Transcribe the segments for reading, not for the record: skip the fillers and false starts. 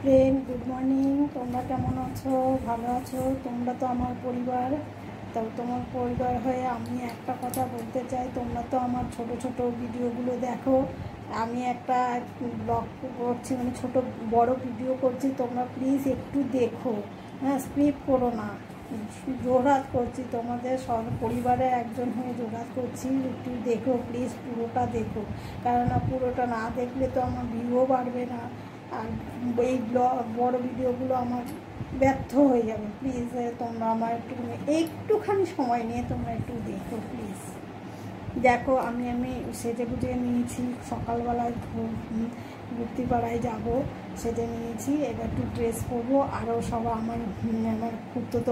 Friend, good morning. তোমরা কেমন আছো? ভালো আছো? তোমরা তো আমার পরিবার। তো তোমার পরিবার হয়ে আমি একটা কথা বলতে চাই, তোমরা তো আমার ছোট ছোট ভিডিওগুলো দেখো। আমি একটা ব্লগ করছি, মানে ছোট বড় ভিডিও করছি, তোমরা প্লিজ একটু দেখো। হ্যাঁ, স্কিপ করো না। জোরহাত করছি, তোমাদের সব পরিবারে একজন হয়ে জোরহাত করছি, একটু দেখো প্লিজ, পুরোটা দেখো। কেননা পুরোটা না দেখলে তো আমার ভিউও বাড়বে না, আর এই বড় ভিডিওগুলো আমার ব্যর্থ হয়ে যাবে। প্লিজ তোমরা আমার একটুখানি সময় নিয়ে তোমরা একটু দেখো প্লিজ। দেখো, আমি সেজে গুজে নিয়েছি, সকালবেলায় গুপ্তিপাড়ায় যাব, সেজে নিয়েছি। এবার একটু ড্রেস পরবো, আরও সবাই আমার খুঁড়তো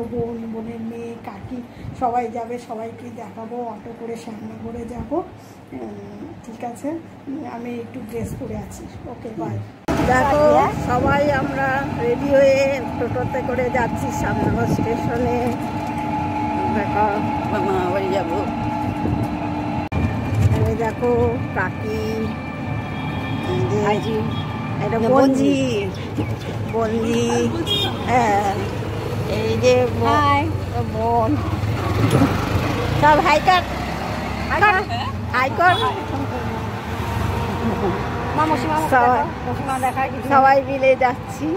বোনের মেয়ে, কাকি সবাই যাবে, সবাইকে দেখাবো। অটো করে শ্যামনগরে যাব, ঠিক আছে? আমি একটু ড্রেস পরে আছি। ওকে, বাই। দেখো, সবাই আমরা রেডি হয়ে টোটোতে করে যাচ্ছি শ্যামনগর স্টেশনে। দেখো, মামা বাড়ি যাবো। দেখো কাকি, এটা বঞ্জি, হ্যাঁ, এই যে বোন সব হাইকার সবাই মিলে যাচ্ছি।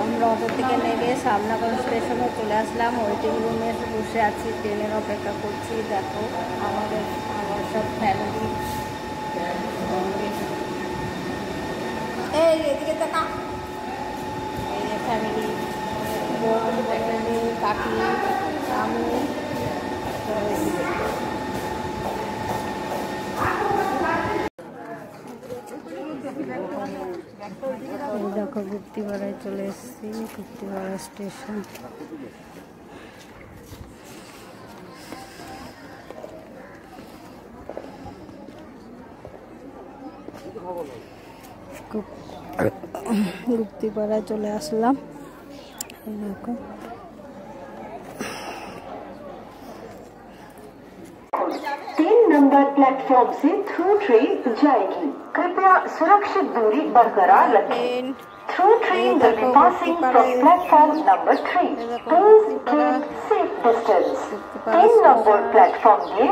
আমরা অটো থেকে নেমে শ্যামনগর স্টেশনে চলে আসলাম। ওয়েটিং রুমে বসে আছি, ট্রেনের অপেক্ষা করছি। দেখো আমার সব ফ্যামিলি, এই এদিকে দেখা, এই যে ফ্যামিলি, বোন, কাকি, আমি। দেখো গুপ্তিপাড়ায় চলে এসেছি, গুপ্তিপাড়া স্টেশন। গুপ্তিপাড়ায় চলে আসলাম। দেখো 3 नंबर प्लेटफॉर्म से थ्रू ट्रेन जाएगी, कृपया सुरक्षित दूरी बरकरार रखें। Through train will be passing from platform number 3. Please keep safe distance. 3 number platform में